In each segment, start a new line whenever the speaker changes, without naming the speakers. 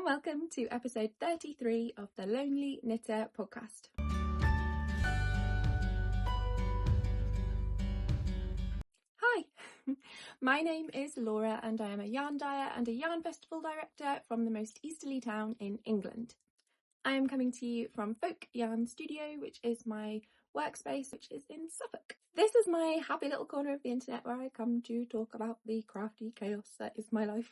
welcome to episode 33 of the Lonely Knitter podcast. Hi, my name is Laura and I am a yarn dyer and a yarn festival director from the most easterly town in England. I am coming to you from Folk Yarn Studio, which is my workspace, which is in Suffolk. This is my happy little corner of the internet where I come to talk about the crafty chaos that is my life.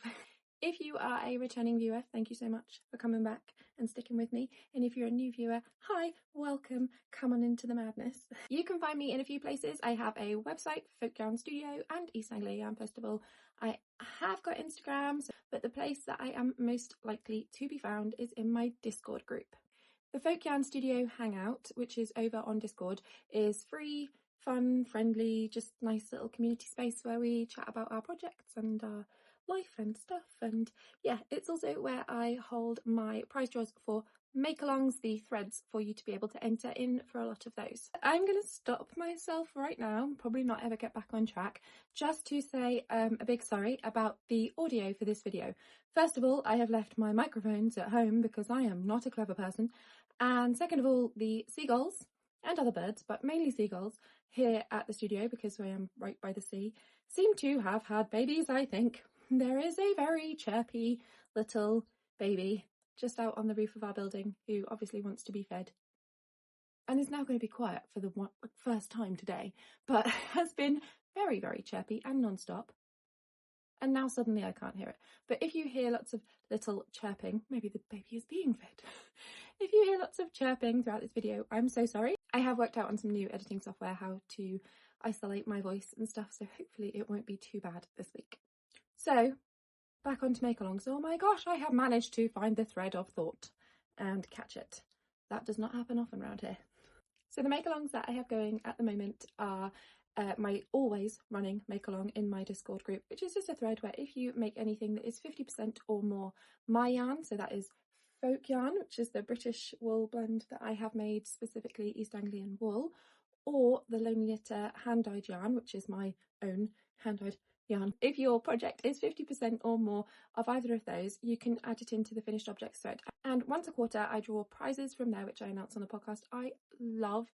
If you are a returning viewer, thank you so much for coming back and sticking with me. And if you're a new viewer, hi, welcome, come on into the madness. You can find me in a few places. I have a website, Folk Yarn Studio and East Anglia Yarn Festival. I have got Instagram, but the place that I am most likely to be found is in my Discord group. The Folk Yarn Studio Hangout, which is over on Discord, is free, fun, friendly, just nice little community space where we chat about our projects and our life and stuff. And yeah, it's also where I hold my prize draws for Makealongs, the threads for you to be able to enter in for a lot of those. I'm going to stop myself right now, probably not ever get back on track, just to say a big sorry about the audio for this video. First of all, I have left my microphones at home because I am not a clever person. And second of all, the seagulls and other birds, but mainly seagulls, here at the studio, because I am right by the sea, seem to have had babies, I think. There is a very chirpy little baby just out on the roof of our building who obviously wants to be fed and is now going to be quiet for the first time today, but has been very, very chirpy and non-stop. And now suddenly I can't hear it. But if you hear lots of little chirping, maybe the baby is being fed. If you hear lots of chirping throughout this video, I'm so sorry. I have worked out on some new editing software how to isolate my voice and stuff, so hopefully it won't be too bad this week. So, back onto Makealongs. Oh my gosh, I have managed to find the thread of thought and catch it. That does not happen often around here. So the Makealongs that I have going at the moment are my always running Makealong in my Discord group, which is just a thread where if you make anything that is 50% or more my yarn, so that is folk yarn, which is the British wool blend that I have made, specifically East Anglian wool, or the Lonely Knitter hand-dyed yarn, which is my own hand-dyed yarn. If your project is 50% or more of either of those, you can add it into the finished objects thread. And once a quarter, I draw prizes from there, which I announce on the podcast. I love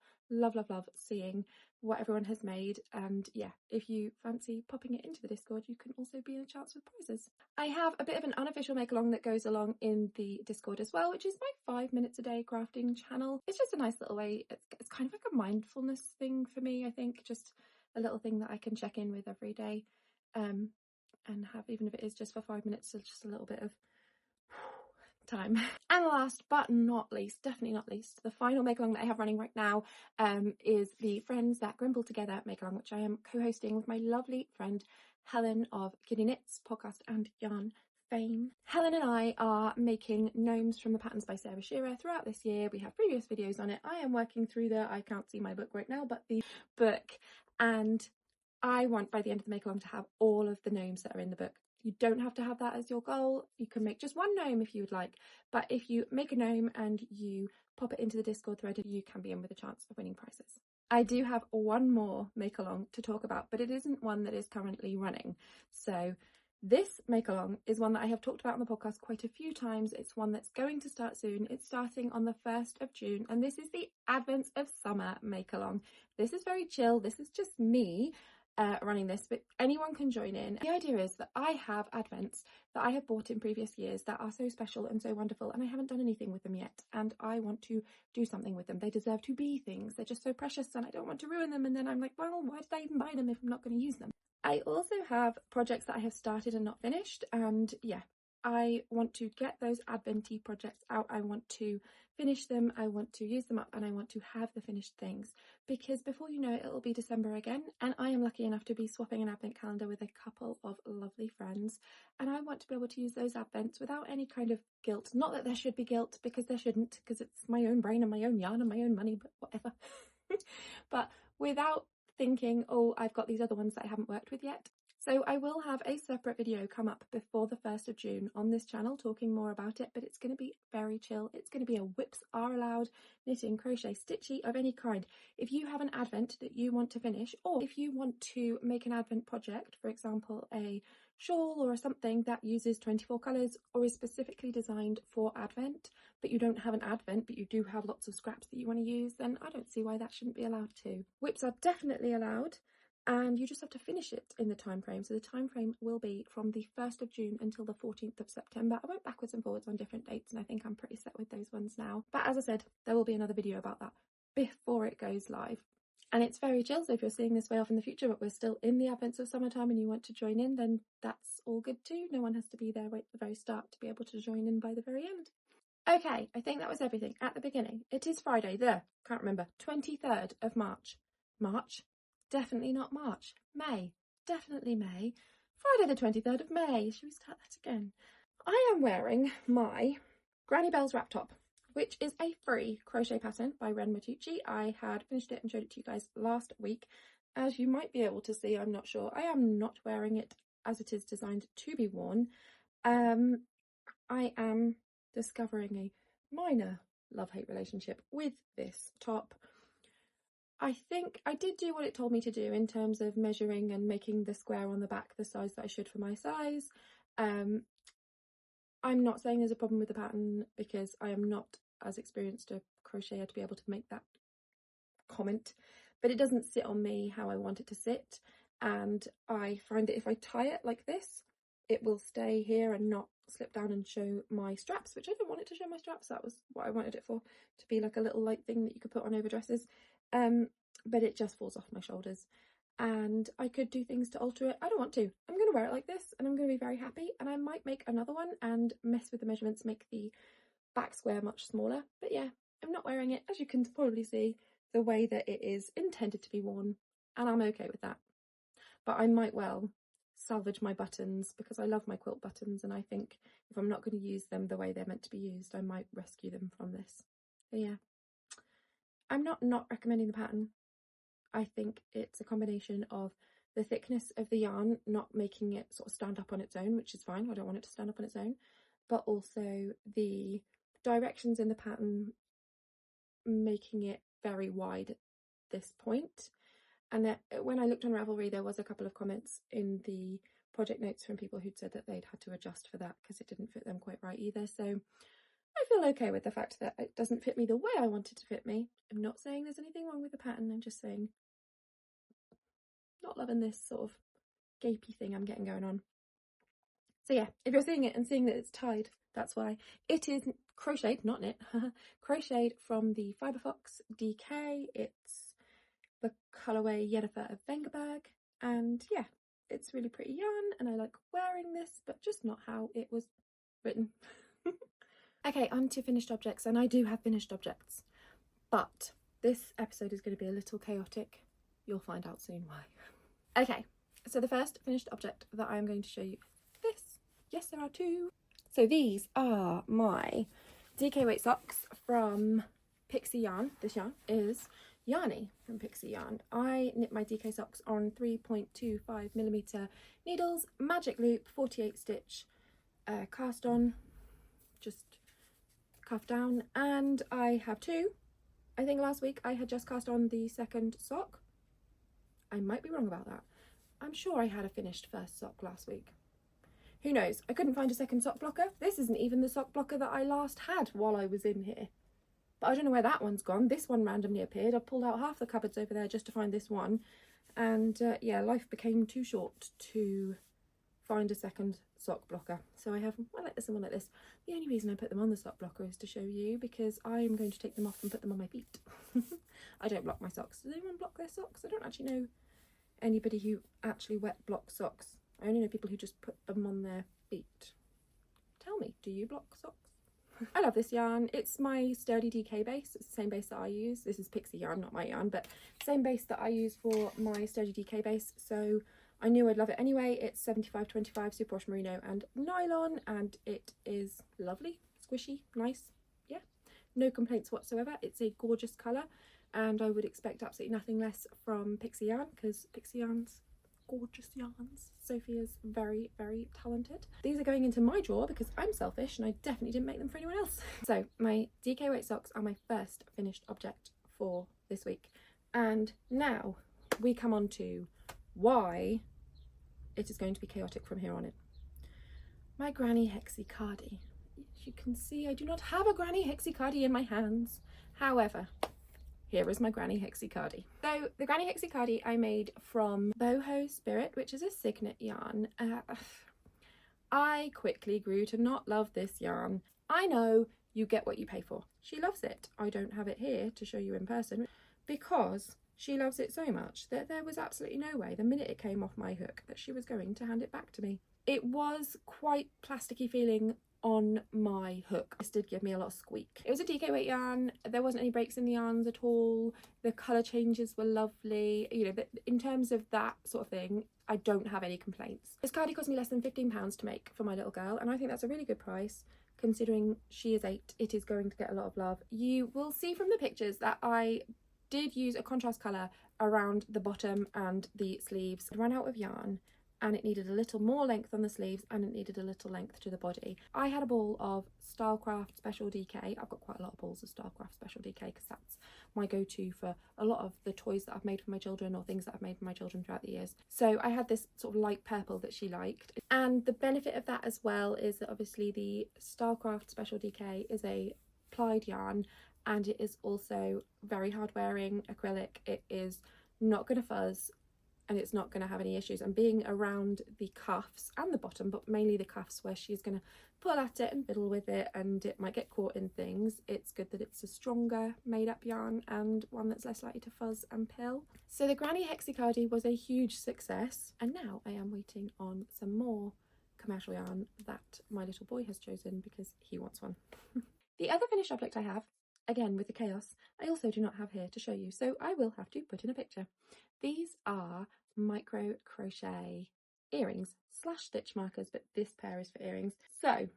seeing what everyone has made. And yeah, if you fancy popping it into the Discord, you can also be in a chance with prizes. I have a bit of an unofficial Makealong that goes along in the Discord as well, which is my 5 minutes a day crafting channel. It's just a nice little way. It's kind of like a mindfulness thing for me, I think, just a little thing that I can check in with every day. And have, even if it is just for 5 minutes, so just a little bit of time. And last but not least, definitely not least, the final Makealong that I have running right now is the Friends That Grimble Together Makealong, which I am co-hosting with my lovely friend Helen of Giddy Knits podcast and yarn fame. Helen and I are making gnomes from the patterns by Sarah Schira throughout this year. We have previous videos on it. I am working through I can't see my book right now, but the book, and I want by the end of the Makealong to have all of the gnomes that are in the book. You don't have to have that as your goal. You can make just one gnome if you would like, but if you make a gnome and you pop it into the Discord thread, you can be in with a chance of winning prizes. I do have one more Makealong to talk about, but it isn't one that is currently running. So this Makealong is one that I have talked about on the podcast quite a few times. It's one that's going to start soon. It's starting on the 1st of June, and this is the Advents of Summer Makealong. This is very chill. This is just me running this, but anyone can join in. The idea is that I have advents that I have bought in previous years that are so special and so wonderful, and I haven't done anything with them yet, and I want to do something with them. They deserve to be things. They're just so precious, and I don't want to ruin them, and then I'm like, well, why did I even buy them if I'm not going to use them? I also have projects that I have started and not finished, and yeah, I want to get those advent-y projects out. I want to finish them, I want to use them up, and I want to have the finished things, because before you know it, it'll be December again, and I am lucky enough to be swapping an advent calendar with a couple of lovely friends, and I want to be able to use those advents without any kind of guilt. Not that there should be guilt, because there shouldn't, because it's my own brain and my own yarn and my own money, but whatever. But without thinking, oh, I've got these other ones that I haven't worked with yet. So I will have a separate video come up before the 1st of June on this channel talking more about it, but it's going to be very chill. It's going to be a whips are allowed, knitting, crochet, stitchy of any kind. If you have an advent that you want to finish, or if you want to make an advent project, for example, a shawl or something that uses 24 colours or is specifically designed for Advent, but you don't have an Advent but you do have lots of scraps that you want to use, then I don't see why that shouldn't be allowed too. Whips are definitely allowed, and you just have to finish it in the time frame. So the time frame will be from the 1st of June until the 14th of September. I went backwards and forwards on different dates and I think I'm pretty set with those ones now. But as I said, there will be another video about that before it goes live. And it's very chill, so if you're seeing this way off in the future but we're still in the advents of summertime and you want to join in, then that's all good too. No one has to be there right at the very start to be able to join in by the very end. Okay, I think that was everything at the beginning. It is Friday, can't remember, 23rd of March. March? Definitely not March. May? Definitely May. Friday the 23rd of May. Should we start that again? I am wearing my Granny Belle's wrap top, which is a free crochet pattern by Matteucci. I had finished it and showed it to you guys last week. As you might be able to see, I'm not sure, I am not wearing it as it is designed to be worn. I am discovering a minor love-hate relationship with this top. I think I did do what it told me to do in terms of measuring and making the square on the back the size that I should for my size. I'm not saying there's a problem with the pattern because I am not as experienced a crocheter to be able to make that comment, but it doesn't sit on me how I want it to sit, and I find that if I tie it like this, it will stay here and not slip down and show my straps, which I don't want it to show my straps. That was what I wanted it for, to be like a little light thing that you could put on over dresses, but it just falls off my shoulders. And I could do things to alter it. I don't want to. I'm going to wear it like this and I'm going to be very happy, and I might make another one and mess with the measurements, make the back square much smaller. But yeah, I'm not wearing it, as you can probably see, the way that it is intended to be worn, and I'm okay with that. But I might well salvage my buttons because I love my quilt buttons, and I think if I'm not going to use them the way they're meant to be used, I might rescue them from this. But yeah, I'm not recommending the pattern. I think it's a combination of the thickness of the yarn not making it sort of stand up on its own, which is fine, I don't want it to stand up on its own, but also the directions in the pattern making it very wide at this point. And that when I looked on Ravelry, there was a couple of comments in the project notes from people who'd said that they'd had to adjust for that because it didn't fit them quite right either. So I feel okay with the fact that it doesn't fit me the way I want it to fit me. I'm not saying there's anything wrong with the pattern, I'm just saying not loving this sort of gapey thing I'm getting going on. So yeah, if you're seeing it and seeing that it's tied, that's why. It is crocheted, not knit, crocheted from the Fibre DK. It's the colourway Yennefer of Vengerberg, and yeah, it's really pretty yarn and I like wearing this, but just not how it was written. Okay, on to finished objects, and I do have finished objects, but this episode is going to be a little chaotic. You'll find out soon why. Okay, so the first finished object that I am going to show you is this. Yes, there are two. So these are my DK weight socks from Pixie yarn. This yarn is Yarnie from Pixie yarn. I knit my DK socks on 3.25mm needles, magic loop, 48 stitch, cast on, just cuff down, and I have two. I think last week I had just cast on the second sock. I might be wrong about that. I'm sure I had a finished first sock last week. Who knows? I couldn't find a second sock blocker. This isn't even the sock blocker that I last had while I was in here. But I don't know where that one's gone. This one randomly appeared. I pulled out half the cupboards over there just to find this one. And yeah, life became too short to find a second sock blocker. So I have one like this and one like this. The only reason I put them on the sock blocker is to show you, because I am going to take them off and put them on my feet. I don't block my socks. Does anyone block their socks? I don't actually know anybody who actually wet blocks socks. I only know people who just put them on their feet. Tell me, do you block socks? I love this yarn. It's my sturdy DK base. It's the same base that I use. This is Pixie yarn, not my yarn, but same base that I use for my sturdy DK base. So I knew I'd love it anyway. It's 75/25 superwash merino and nylon, and it is lovely, squishy, nice. Yeah, no complaints whatsoever. It's a gorgeous colour, and I would expect absolutely nothing less from Pixie yarn, because Pixie yarn's gorgeous yarns. Sophie is very, very talented. These are going into my drawer because I'm selfish and I definitely didn't make them for anyone else. So my DK weight socks are my first finished object for this week. And now we come on to why it is going to be chaotic from here on in. My Granny Hexi Cardi. As you can see, I do not have a Granny Hexi Cardi in my hands. However, here is my Granny Hexi Cardi. So the Granny Hexi Cardi I made from Boho Spirit, which is a Cygnet yarn. I quickly grew to not love this yarn. I know you get what you pay for. She loves it. I don't have it here to show you in person because she loves it so much that there was absolutely no way, the minute it came off my hook, that she was going to hand it back to me. It was quite plasticky feeling on my hook. This did give me a lot of squeak. It was a DK weight yarn. There wasn't any breaks in the yarns at all. The colour changes were lovely. You know, in terms of that sort of thing, I don't have any complaints. This cardi cost me less than £15 to make for my little girl, and I think that's a really good price. Considering she is 8, it is going to get a lot of love. You will see from the pictures that I did use a contrast colour around the bottom and the sleeves. I ran out of yarn and it needed a little more length on the sleeves and it needed a little length to the body. I had a ball of Stylecraft Special DK. I've got quite a lot of balls of Stylecraft Special DK because that's my go-to for a lot of the toys that I've made for my children or things that I've made for my children throughout the years. So I had this sort of light purple that she liked. And the benefit of that as well is that obviously the Stylecraft Special DK is a plied yarn and it is also very hard wearing acrylic. It is not going to fuzz and it's not going to have any issues. And being around the cuffs and the bottom, but mainly the cuffs where she's going to pull at it and fiddle with it and it might get caught in things, it's good that it's a stronger made up yarn and one that's less likely to fuzz and pill. So the Granny Hexi Cardi was a huge success, and now I am waiting on some more commercial yarn that my little boy has chosen because he wants one. The other finished object I have, again with the chaos, I also do not have here to show you, so I will have to put in a picture. These are micro crochet earrings / stitch markers, but this pair is for earrings. So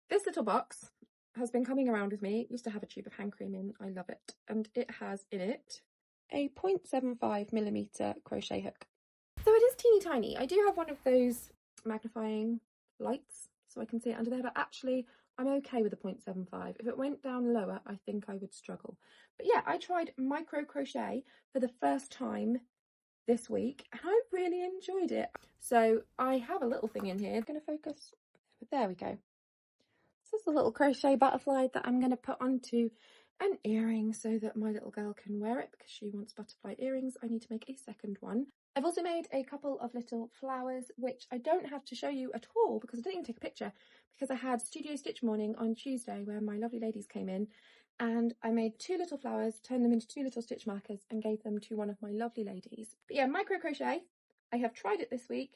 this little box has been coming around with me. It used to have a tube of hand cream in, I love it, and it has in it a 0.75mm crochet hook. So it is teeny tiny. I do have one of those magnifying lights so I can see it under there, but actually I'm okay with a 0.75. If it went down lower, I think I would struggle. But yeah, I tried micro crochet for the first time this week and I really enjoyed it. So I have a little thing in here. I'm going to focus, but there we go. This is a little crochet butterfly that I'm going to put onto an earring so that my little girl can wear it because she wants butterfly earrings. I need to make a second one. I've also made a couple of little flowers, which I don't have to show you at all because I didn't even take a picture because I had Studio Stitch morning on Tuesday where my lovely ladies came in and I made 2 little flowers, turned them into 2 little stitch markers and gave them to one of my lovely ladies. But yeah, micro crochet, I have tried it this week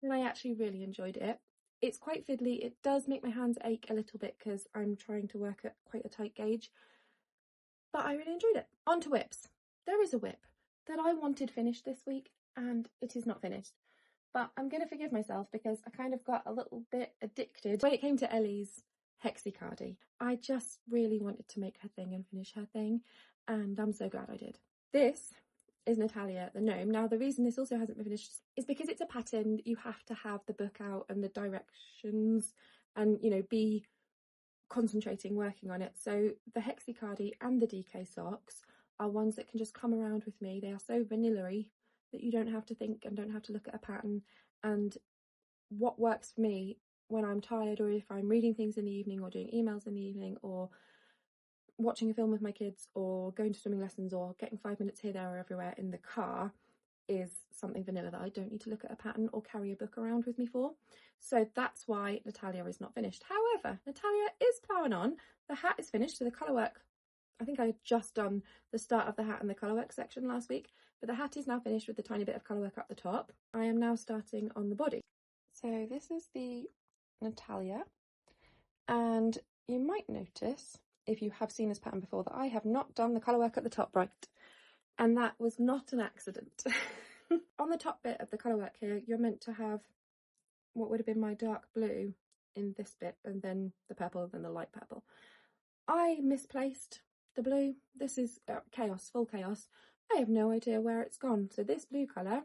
and I actually really enjoyed it. It's quite fiddly. It does make my hands ache a little bit because I'm trying to work at quite a tight gauge, but I really enjoyed it. On to whips. There is a whip that I wanted finished this week and it is not finished, but I'm going to forgive myself because I kind of got a little bit addicted when it came to Ellie's Hexi Cardi. I just really wanted to make her thing and finish her thing, and I'm so glad I did. This is Natalia the gnome. Now the reason this also hasn't been finished is because it's a pattern. You have to have the book out and the directions and, you know, be concentrating working on it. So the Hexi Cardi and the DK socks are ones that can just come around with me. They are so vanilla-y that you don't have to think and don't have to look at a pattern. And what works for me when I'm tired or if I'm reading things in the evening or doing emails in the evening or watching a film with my kids or going to swimming lessons or getting 5 minutes here, there or everywhere in the car is something vanilla that I don't need to look at a pattern or carry a book around with me for. So that's why Natalia is not finished. However, Natalia is ploughing on. The hat is finished, so the colourwork, I think I had just done the start of the hat and the colourwork section last week, but the hat is now finished with the tiny bit of colourwork up the top. I am now starting on the body. So this is the Natalia, and you might notice, if you have seen this pattern before, that I have not done the colourwork at the top right, and that was not an accident. On the top bit of the colourwork here, you're meant to have what would have been my dark blue in this bit, and then the purple, then the light purple. I misplaced the blue. This is chaos, full chaos. I have no idea where it's gone. So this blue colour,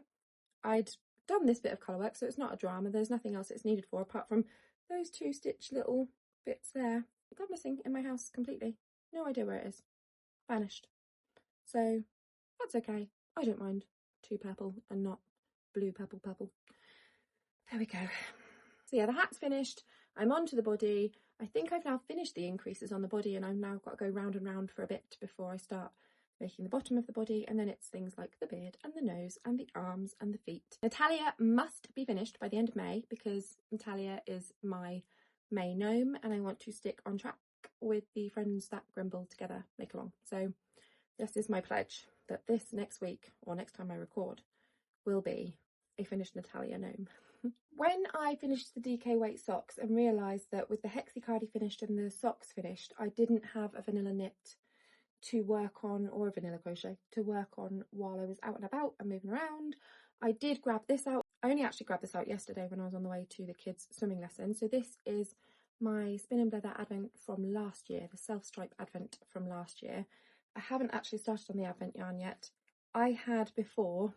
I'd done this bit of colourwork, so it's not a drama. There's nothing else it's needed for apart from those 2 stitch little bits there. It got missing in my house completely. No idea where it is. Vanished. So that's okay. I don't mind 2 purple and not blue purple. There we go. So yeah, the hat's finished. I'm onto the body. I think I've now finished the increases on the body, and I've now got to go round and round for a bit before I start making the bottom of the body, and then it's things like the beard and the nose and the arms and the feet. Natalia must be finished by the end of May because Natalia is my May gnome, and I want to stick on track with the friends That Grimble Together Makealong. So this is my pledge that this next week, or next time I record, will be a finished Natalia gnome. When I finished the DK weight socks and realised that with the Hexi Cardi finished and the socks finished, I didn't have a vanilla knit to work on, or a vanilla crochet to work on while I was out and about and moving around, I did grab this out. I only actually grabbed this out yesterday when I was on the way to the kids' swimming lesson. So this is my Spin and Leather Advent from last year, the self-stripe Advent from last year. I haven't actually started on the Advent yarn yet. I had before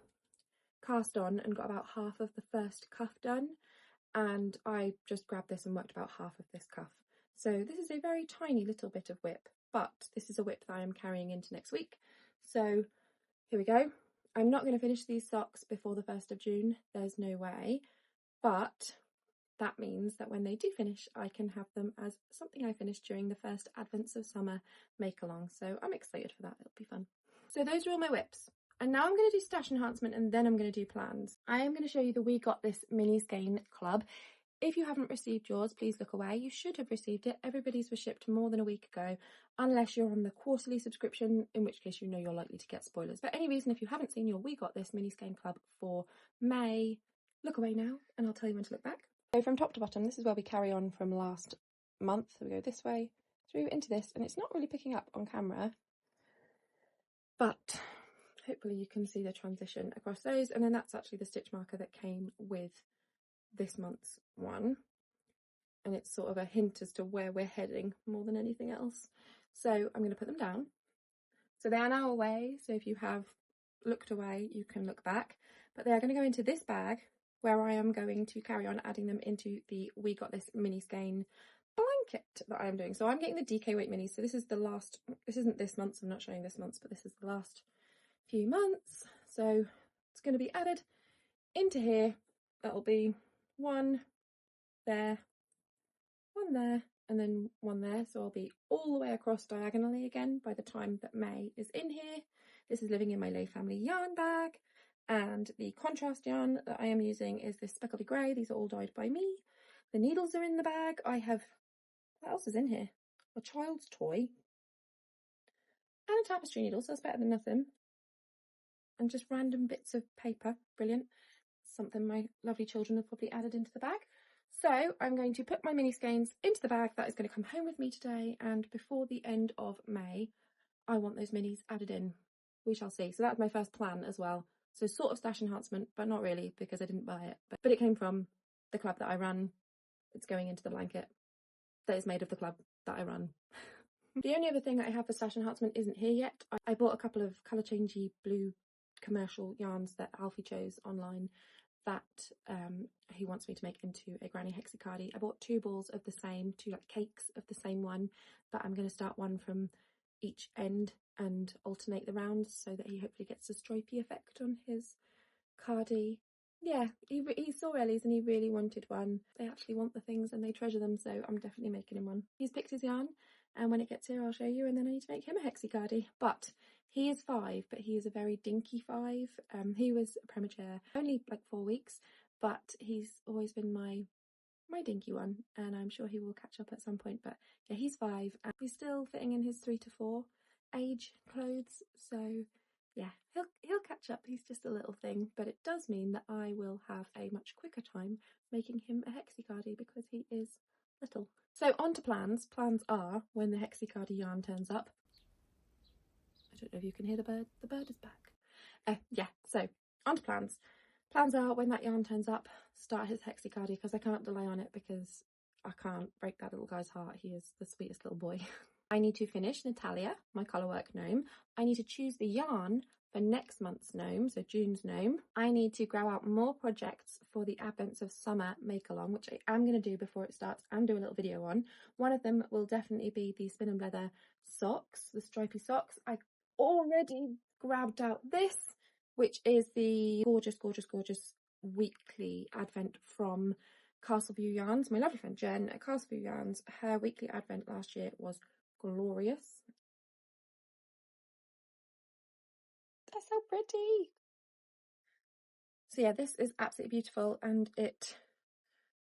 cast on and got about half of the first cuff done, and I just grabbed this and worked about half of this cuff. So this is a very tiny little bit of whip, but this is a whip that I am carrying into next week. So here we go. I'm not going to finish these socks before the 1st of June, there's no way, but that means that when they do finish, I can have them as something I finished during the first Advents of Summer Makealong. So I'm excited for that, it'll be fun. So those are all my whips. And now I'm going to do stash enhancement, and then I'm going to do plans. I am going to show you the We Got This mini skein club. If you haven't received yours, please look away. You should have received it. Everybody's was shipped more than a week ago, unless you're on the quarterly subscription, in which case you know you're likely to get spoilers. For any reason, if you haven't seen your We Got This mini skein club for May, look away now and I'll tell you when to look back. So from top to bottom, this is where we carry on from last month. So we go this way through into this, and it's not really picking up on camera, but hopefully you can see the transition across those. And then that's actually the stitch marker that came with this month's one, and it's sort of a hint as to where we're heading more than anything else. So I'm going to put them down. So they are now away, so if you have looked away you can look back, but they are going to go into this bag where I am going to carry on adding them into the We Got This mini skein blanket that I'm doing. So I'm getting the DK weight minis, so this is the last, this isn't this month's, I'm not showing this month's, but this is the last few months. So it's going to be added into here. That'll be one there, and then one there. So I'll be all the way across diagonally again by the time that May is in here. This is living in my Lay Family yarn bag, and the contrast yarn that I am using is this speckledy grey. These are all dyed by me. The needles are in the bag. I have, what else is in here? A child's toy and a tapestry needle, so that's better than nothing. And just random bits of paper. Brilliant. Something my lovely children have probably added into the bag. So I'm going to put my mini skeins into the bag. That is going to come home with me today, and before the end of May I want those minis added in. We shall see. So that's my first plan as well. So sort of stash enhancement, but not really because I didn't buy it, but it came from the club that I run. It's going into the blanket that is made of the club that I run. The only other thing that I have for stash enhancement isn't here yet. I bought a couple of colour changey blue commercial yarns that Alfie chose online that he wants me to make into a granny Hexi Cardi. I bought 2 balls of the same, 2 like cakes of the same one, but I'm going to start one from each end and alternate the rounds so that he hopefully gets a stripy effect on his Cardi. Yeah, he saw Ellie's and he really wanted one. They actually want the things and they treasure them, so I'm definitely making him one. He's picked his yarn, and when it gets here I'll show you, and then I need to make him a Hexi Cardi. But he is 5, but he is a very dinky 5. He was premature, only like 4 weeks, but he's always been my dinky one, and I'm sure he will catch up at some point. But yeah, he's 5 and he's still fitting in his 3 to 4 age clothes, so yeah, he'll catch up. He's just a little thing, but it does mean that I will have a much quicker time making him a Hexi Cardi because he is little. So on to plans. Plans are when the Hexi Cardi yarn turns up. I don't know if you can hear the bird. The bird is back. Yeah, so on to plans. Plans are when that yarn turns up, start his Hexi Cardi because I can't delay on it because I can't break that little guy's heart. He is the sweetest little boy. I need to finish Natalia, my colourwork gnome. I need to choose the yarn for next month's gnome, so June's gnome. I need to grow out more projects for the Advents of Summer Makealong, which I am going to do before it starts and do a little video on. One of them will definitely be the Spin and Leather socks, the stripy socks. I already grabbed out this, which is the gorgeous, gorgeous, gorgeous weekly advent from Castleview Yarns. My lovely friend Jen at Castleview Yarns, her weekly advent last year was glorious. They're so pretty. So yeah, this is absolutely beautiful, and it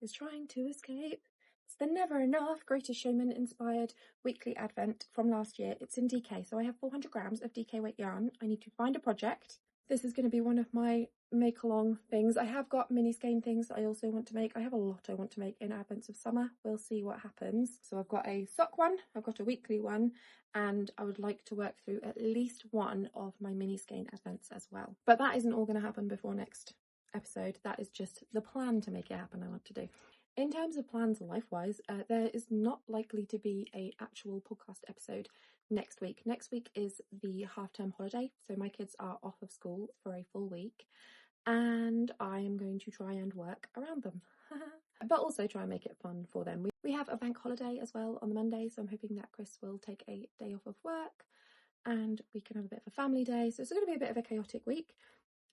is trying to escape. It's the Never Enough Greatest Showman inspired weekly advent from last year. It's in DK, so I have 400 grams of DK weight yarn. I need to find a project. This is going to be one of my Makealong things. I have got mini skein things that I also want to make. I have a lot I want to make in advents of summer. We'll see what happens. So I've got a sock one, I've got a weekly one, and I would like to work through at least one of my mini skein advents as well. But that isn't all going to happen before next episode. That is just the plan to make it happen I want to do. In terms of plans life-wise, there is not likely to be a actual podcast episode next week. Next week is the half-term holiday, so my kids are off of school for a full week, and I am going to try and work around them. But also try and make it fun for them. We have a bank holiday as well on the Monday, so I'm hoping that Chris will take a day off of work and we can have a bit of a family day. So it's going to be a bit of a chaotic week.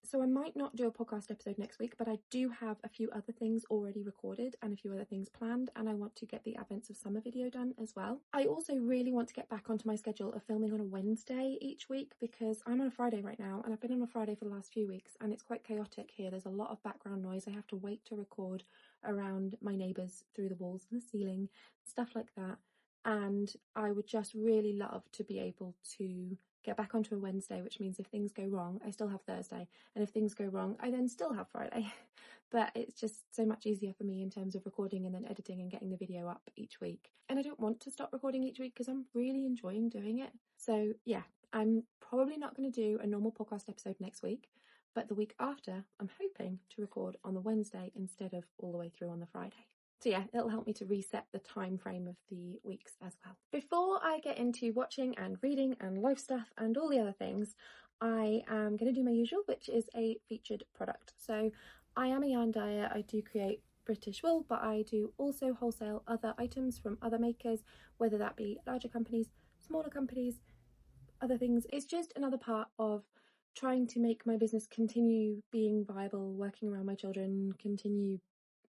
So I might not do a podcast episode next week, but I do have a few other things already recorded and a few other things planned, and I want to get the Advents of Summer video done as well. I also really want to get back onto my schedule of filming on a Wednesday each week, because I'm on a Friday right now, and I've been on a Friday for the last few weeks, and it's quite chaotic here. There's a lot of background noise. I have to wait to record around my neighbours through the walls and the ceiling, stuff like that. And I would just really love to be able to get back onto a Wednesday, which means if things go wrong, I still have Thursday, and if things go wrong, I then still have Friday. But it's just so much easier for me in terms of recording and then editing and getting the video up each week. And I don't want to stop recording each week because I'm really enjoying doing it. So yeah, I'm probably not going to do a normal podcast episode next week, but the week after, I'm hoping to record on the Wednesday instead of all the way through on the Friday. So yeah, it'll help me to reset the time frame of the weeks as well. Before I get into watching and reading and life stuff and all the other things, I am going to do my usual, which is a featured product. So I am a yarn dyer. I do create British wool, but I do also wholesale other items from other makers, whether that be larger companies, smaller companies, other things. It's just another part of trying to make my business continue being viable, working around my children, continue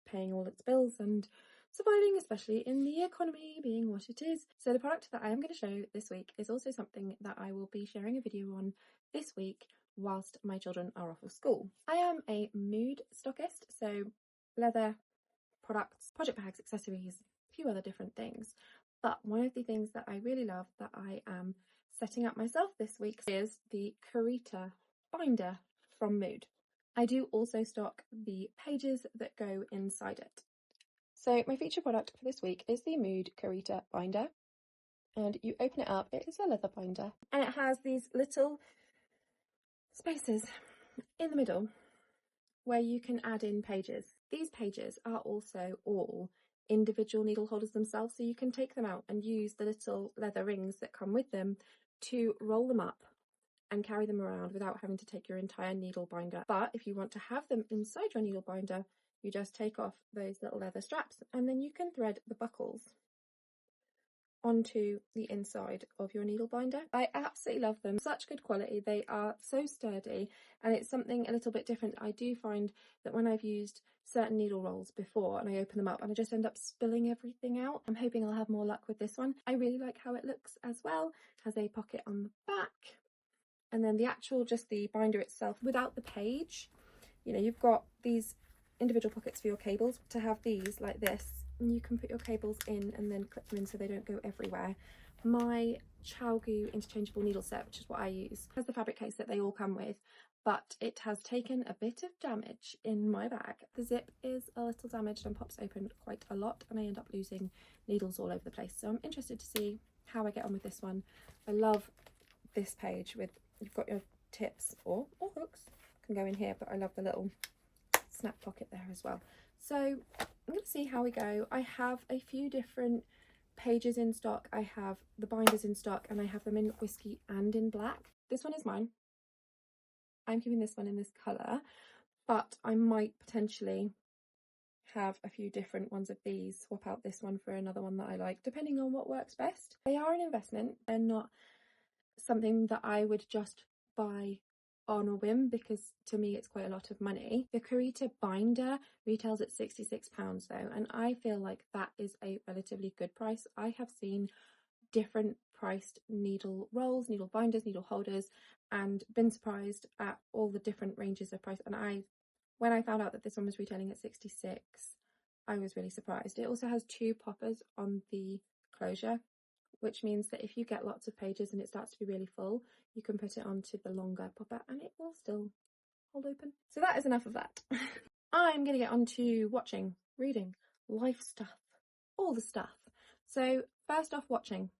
paying all its bills and surviving, especially in the economy being what it is. So the product that I am going to show this week is also something that I will be sharing a video on this week whilst my children are off of school. I am a mood stockist, so leather products, project bags, accessories, a few other different things. But one of the things that I really love that I am setting up myself this week is the CROCHET binder from Mood. I do also stock the pages that go inside it. So my feature product for this week is the Mood CROCHET binder, and you open it up, it is a leather binder, and it has these little spaces in the middle where you can add in pages. These pages are also all individual needle holders themselves, so you can take them out and use the little leather rings that come with them to roll them up and carry them around without having to take your entire needle binder. But if you want to have them inside your needle binder, you just take off those little leather straps and then you can thread the buckles onto the inside of your needle binder. I absolutely love them. Such good quality. They are so sturdy, and it's something a little bit different. I do find that when I've used certain needle rolls before and I open them up and I just end up spilling everything out. I'm hoping I'll have more luck with this one. I really like how it looks as well. It has a pocket on the back. And then the actual, just the binder itself without the page, you know, you've got these individual pockets for your cables. To have these like this, and you can put your cables in and then clip them in so they don't go everywhere. My ChowGoo interchangeable needle set, which is what I use, has the fabric case that they all come with, but it has taken a bit of damage in my bag. The zip is a little damaged and pops open quite a lot, and I end up losing needles all over the place. So I'm interested to see how I get on with this one. I love this page with, you've got your tips or hooks can go in here, but I love the little snap pocket there as well. So I'm going to see how we go. I have a few different pages in stock. I have the binders in stock, and I have them in whiskey and in black. This one is mine. I'm keeping this one in this colour, but I might potentially have a few different ones of these, swap out this one for another one that I like, depending on what works best. They are an investment. They're not something that I would just buy on a whim because to me it's quite a lot of money. The CROCHET binder retails at £66 though, and I feel like that is a relatively good price. I have seen different priced needle rolls, needle binders, needle holders, and been surprised at all the different ranges of price. And when I found out that this one was retailing at 66, I was really surprised. It also has 2 poppers on the closure, which means that if you get lots of pages and it starts to be really full, you can put it onto the longer popper and it will still hold open. So that is enough of that. I'm going to get on to watching, reading, life stuff, all the stuff. So first off, watching.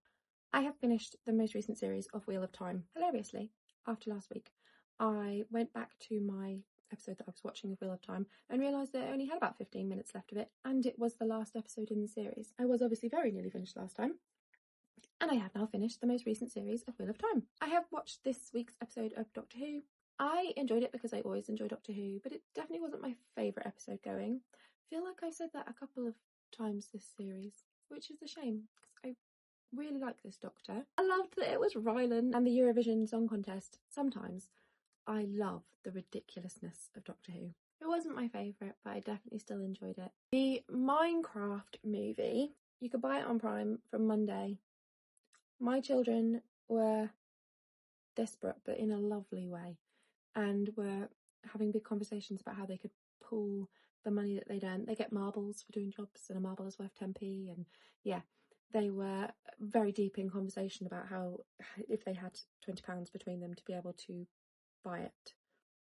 I have finished the most recent series of Wheel of Time. Hilariously, after last week, I went back to my episode that I was watching of Wheel of Time and realised that I only had about 15 minutes left of it, and it was the last episode in the series. I was obviously very nearly finished last time, and I have now finished the most recent series of Wheel of Time. I have watched this week's episode of Doctor Who. I enjoyed it because I always enjoy Doctor Who, but it definitely wasn't my favourite episode going. I feel like I've said that a couple of times this series, which is a shame because I really like this Doctor. I loved that it was Rylan and the Eurovision Song Contest. Sometimes I love the ridiculousness of Doctor Who. It wasn't my favourite, but I definitely still enjoyed it. The Minecraft movie, you could buy it on Prime from Monday. My children were desperate, but in a lovely way, and were having big conversations about how they could pool the money that they'd earned. They get marbles for doing jobs, and a marble is worth 10p, and yeah. They were very deep in conversation about how if they had £20 between them to be able to buy it.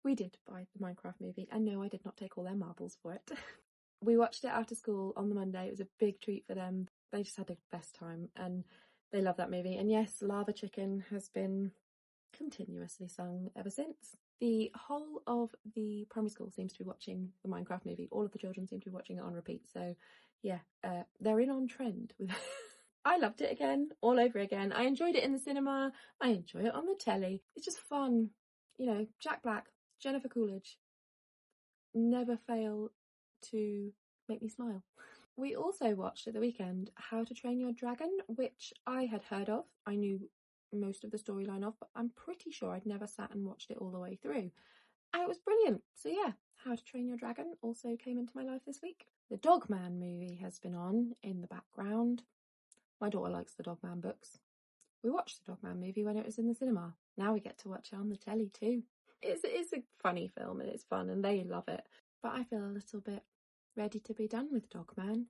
We did buy the Minecraft movie, and no, I did not take all their marbles for it. We watched it after school on the Monday. It was a big treat for them. They just had the best time, and they love that movie. And yes, Lava Chicken has been continuously sung ever since. The whole of the primary school seems to be watching the Minecraft movie. All of the children seem to be watching it on repeat. So yeah, they're in on trend with I loved it again, all over again. I enjoyed it in the cinema. I enjoy it on the telly. It's just fun. You know, Jack Black, Jennifer Coolidge never fail to make me smile. We also watched at the weekend How to Train Your Dragon, which I had heard of. I knew most of the storyline of, but I'm pretty sure I'd never sat and watched it all the way through. And it was brilliant. So yeah, How to Train Your Dragon also came into my life this week. The Dogman movie has been on in the background. My daughter likes the Dogman books. We watched the Dogman movie when it was in the cinema. Now we get to watch it on the telly too. It's a funny film and it's fun and they love it. But I feel a little bit ready to be done with Dogman.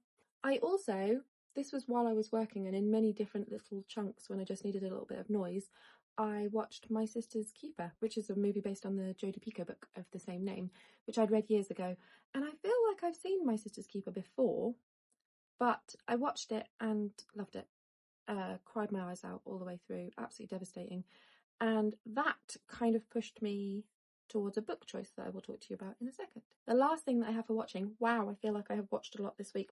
This was while I was working and in many different little chunks when I just needed a little bit of noise, I watched My Sister's Keeper, which is a movie based on the Jodi Picoult book of the same name, which I'd read years ago. And I feel like I've seen My Sister's Keeper before, but I watched it and loved it. Cried my eyes out all the way through. Absolutely devastating. And that kind of pushed me towards a book choice that I will talk to you about in a second. The last thing that I have for watching, wow, I feel like I have watched a lot this week.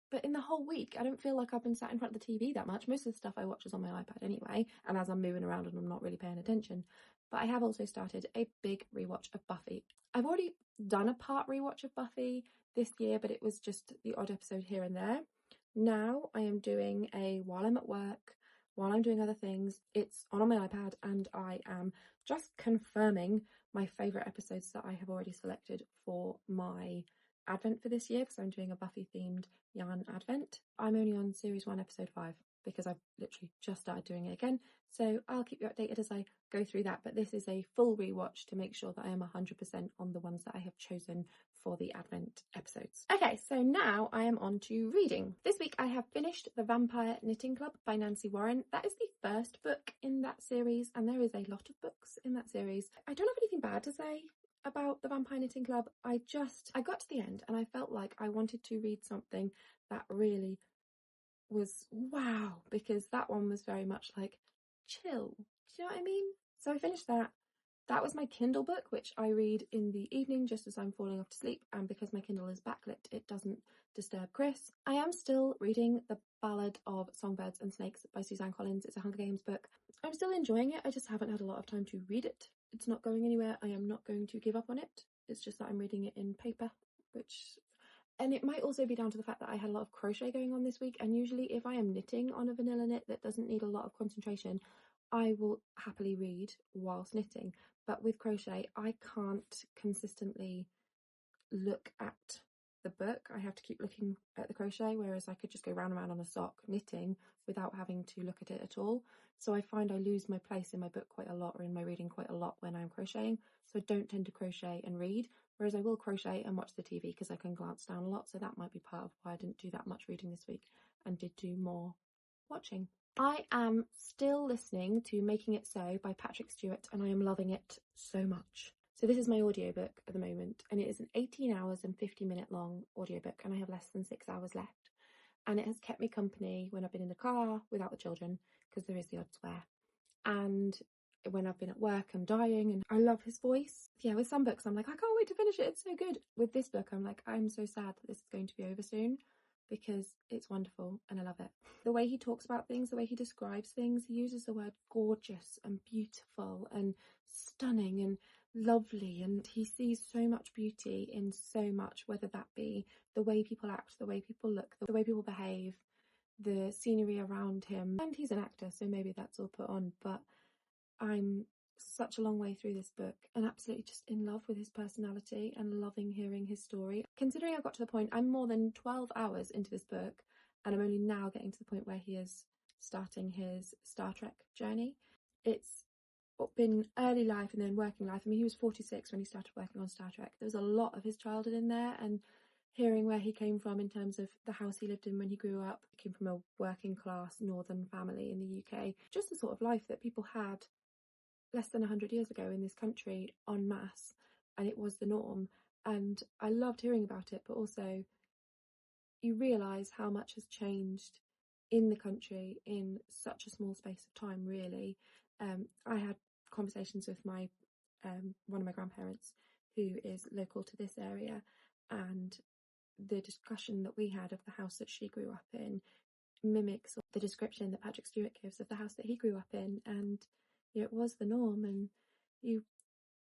But in the whole week, I don't feel like I've been sat in front of the TV that much. Most of the stuff I watch is on my iPad anyway, and as I'm moving around and I'm not really paying attention. But I have also started a big rewatch of Buffy. I've already done a part rewatch of Buffy this year, but it was just the odd episode here and there. Now I am doing while I'm at work, while I'm doing other things, it's on my iPad, and I am just confirming my favourite episodes that I have already selected for my Advent for this year, because I'm doing a Buffy themed yarn Advent. I'm only on series 1 episode 5 because I've literally just started doing it again, so I'll keep you updated as I go through that. But this is a full rewatch to make sure that I am 100% on the ones that I have chosen for the Advent episodes. Okay, so now I am on to reading. This week I have finished The Vampire Knitting Club by Nancy Warren. That is the first book in that series, and there is a lot of books in that series. I don't have anything bad to say about The Vampire Knitting Club. I got to the end and I felt like I wanted to read something that really was wow, because that one was very much like chill. Do you know what I mean? So I finished that. That was my Kindle book, which I read in the evening just as I'm falling off to sleep, and because my Kindle is backlit, it doesn't disturb Chris. I am still reading The Ballad of Songbirds and Snakes by Suzanne Collins. It's a Hunger Games book. I'm still enjoying it, I just haven't had a lot of time to read it. It's not going anywhere. I am not going to give up on it. It's just that I'm reading it in paper, and it might also be down to the fact that I had a lot of crochet going on this week, and usually if I am knitting on a vanilla knit that doesn't need a lot of concentration, I will happily read whilst knitting, but with crochet I can't consistently look at the book. I have to keep looking at the crochet, whereas I could just go round and round on a sock knitting without having to look at it at all. So I find I lose my place in my book quite a lot, or in my reading quite a lot, when I'm crocheting. So I don't tend to crochet and read, whereas I will crochet and watch the TV because I can glance down a lot. So that might be part of why I didn't do that much reading this week and did do more watching. I am still listening to Making It So by Patrick Stewart, and I am loving it so much. So this is my audiobook at the moment, and it is an 18 hours and 50-minute long audiobook, and I have less than 6 hours left. And it has kept me company when I've been in the car without the children, because there is the odd swear. And when I've been at work, I'm dying, and I love his voice. Yeah, with some books, I'm like, I can't wait to finish it. It's so good. With this book, I'm like, I'm so sad that this is going to be over soon, because it's wonderful and I love it. The way he talks about things, the way he describes things, he uses the word gorgeous and beautiful and stunning and lovely, and he sees so much beauty in so much, whether that be the way people act, the way people look, the way people behave, the scenery around him. And he's an actor, so maybe that's all put on, but I'm such a long way through this book and absolutely just in love with his personality and loving hearing his story. Considering I've got to the point, I'm more than 12 hours into this book and I'm only now getting to the point where he is starting his Star Trek journey. It's been early life and then working life. I mean, he was 46 when he started working on Star Trek. There was a lot of his childhood in there, and hearing where he came from in terms of the house he lived in when he grew up. He came from a working class northern family in the UK. Just the sort of life that people had less than 100 years ago in this country en masse, and it was the norm. And I loved hearing about it, but also you realise how much has changed in the country in such a small space of time, really. I had conversations with my one of my grandparents who is local to this area, and the discussion that we had of the house that she grew up in mimics the description that Patrick Stewart gives of the house that he grew up in. And it was the norm. And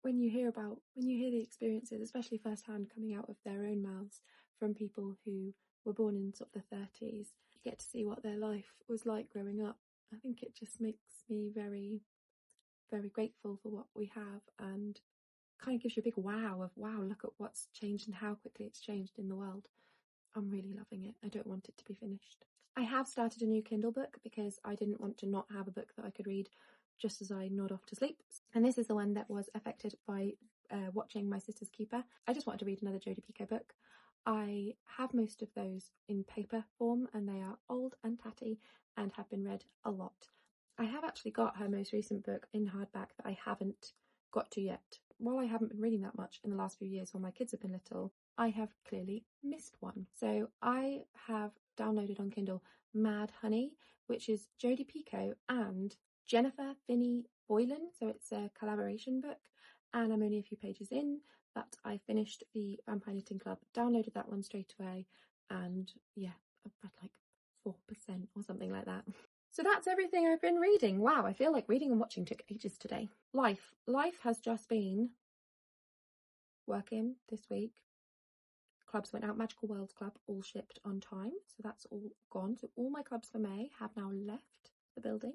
when you hear the experiences, especially firsthand coming out of their own mouths from people who were born in sort of the 30s, you get to see what their life was like growing up. I think it just makes me very, very grateful for what we have, and kind of gives you a big wow of, wow, look at what's changed and how quickly it's changed in the world. I'm really loving it. I don't want it to be finished. I have started a new Kindle book because I didn't want to not have a book that I could read just as I nod off to sleep. And this is the one that was affected by watching My Sister's Keeper. I just wanted to read another Jodi Picoult book. I have most of those in paper form, and they are old and tatty and have been read a lot. I have actually got her most recent book in hardback that I haven't got to yet. While I haven't been reading that much in the last few years while my kids have been little, I have clearly missed one. So I have downloaded on Kindle Mad Honey, which is Jodi Picoult and Yennefer Finney Boylan. So it's a collaboration book, and I'm only a few pages in, but I finished the Vampire Knitting Club, downloaded that one straight away, and yeah, I've read like 4% or something like that. So that's everything I've been reading. Wow, I feel like reading and watching took ages today. Life has just been working this week. Clubs went out. Magical Worlds Club all shipped on time, so that's all gone. So all my clubs for May have now left the building.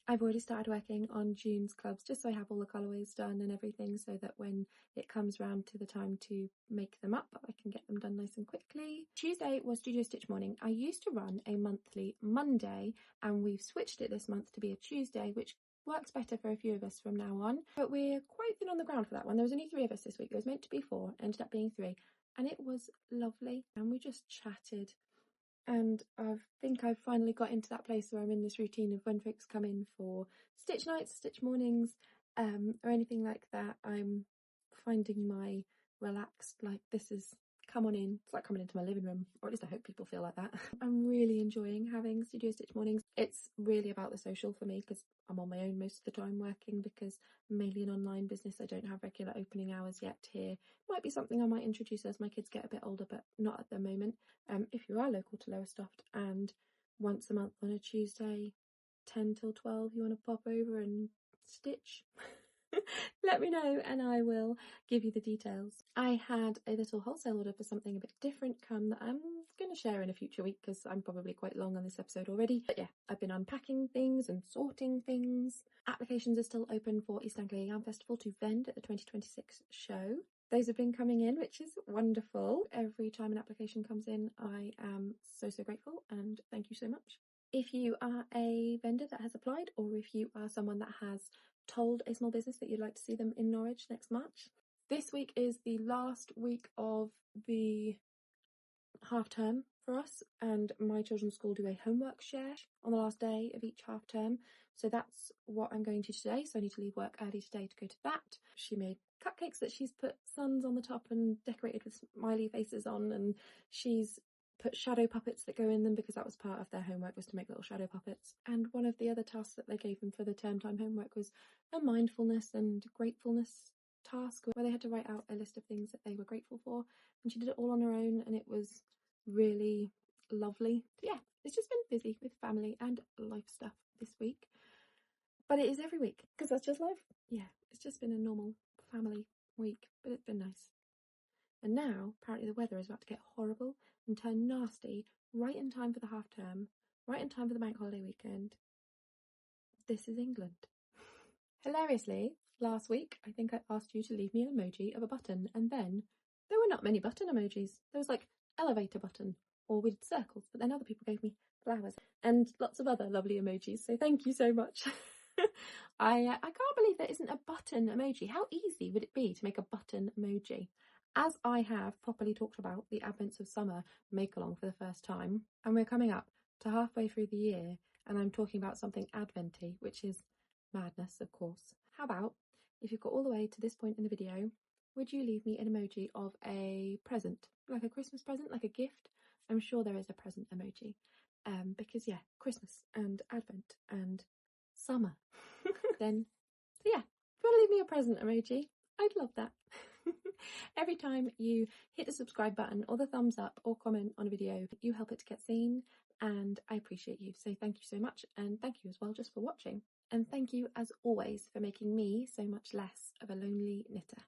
I've already started working on June's clubs, just so I have all the colourways done and everything, so that when it comes round to the time to make them up, I can get them done nice and quickly. Tuesday was Studio Stitch morning. I used to run a monthly Monday, and we've switched it this month to be a Tuesday, which works better for a few of us from now on. But we're quite thin on the ground for that one. There was only 3 of us this week. There was meant to be 4, ended up being 3, and it was lovely. And we just chatted. And I think I've finally got into that place where I'm in this routine of when folks come in for stitch nights, stitch mornings, or anything like that, I'm finding my relaxed, like, this is, come on in. It's like coming into my living room, or at least I hope people feel like that. I'm really enjoying having Studio Stitch mornings. It's really about the social for me, because I'm on my own most of the time working, because I'm mainly an online business. I don't have regular opening hours yet here. Might be something I might introduce as my kids get a bit older, but not at the moment. If you are local to Lowestoft and once a month on a Tuesday, 10 till 12, you want to pop over and stitch, let me know and I will give you the details. I had a little wholesale order for something a bit different come that I'm going to share in a future week because I'm probably quite long on this episode already. But yeah, I've been unpacking things and sorting things. Applications are still open for East Anglia Yarn Festival to vend at the 2026 show. Those have been coming in, which is wonderful. Every time an application comes in, I am so grateful and thank you so much. If you are a vendor that has applied, or if you are someone that has told a small business that you'd like to see them in Norwich next March, this week is the last week of the half term for us, and my children's school do a homework share on the last day of each half term. So that's what I'm going to today. So I need to leave work early today to go to that. She made cupcakes that she's put suns on the top and decorated with smiley faces on, and she's put shadow puppets that go in them because that was part of their homework, was to make little shadow puppets. And one of the other tasks that they gave them for the term time homework was a mindfulness and gratefulness task where they had to write out a list of things that they were grateful for, and she did it all on her own, and it was really lovely. So yeah, it's just been busy with family and life stuff this week, but it is every week because that's just life. Yeah, it's just been a normal family week, but it's been nice. And now apparently the weather is about to get horrible and turn nasty right in time for the half term, right in time for the bank holiday weekend. This is England. Hilariously, last week I think I asked you to leave me an emoji of a button, and then there were not many button emojis. There was like elevator button or with circles, but then other people gave me flowers and lots of other lovely emojis, so thank you so much. I can't believe there isn't a button emoji. How easy would it be to make a button emoji? As I have properly talked about the advents of summer Makealong for the first time, and we're coming up to halfway through the year, and I'm talking about something adventy, which is madness, of course. How about, if you've got all the way to this point in the video, would you leave me an emoji of a present, like a Christmas present, like a gift? I'm sure there is a present emoji, because yeah, Christmas and Advent and summer. Then, so yeah, if you want to leave me a present emoji, I'd love that. Every time you hit the subscribe button or the thumbs up or comment on a video, you help it to get seen, and I appreciate you. So thank you so much, and thank you as well just for watching. And thank you as always for making me so much less of a lonely knitter.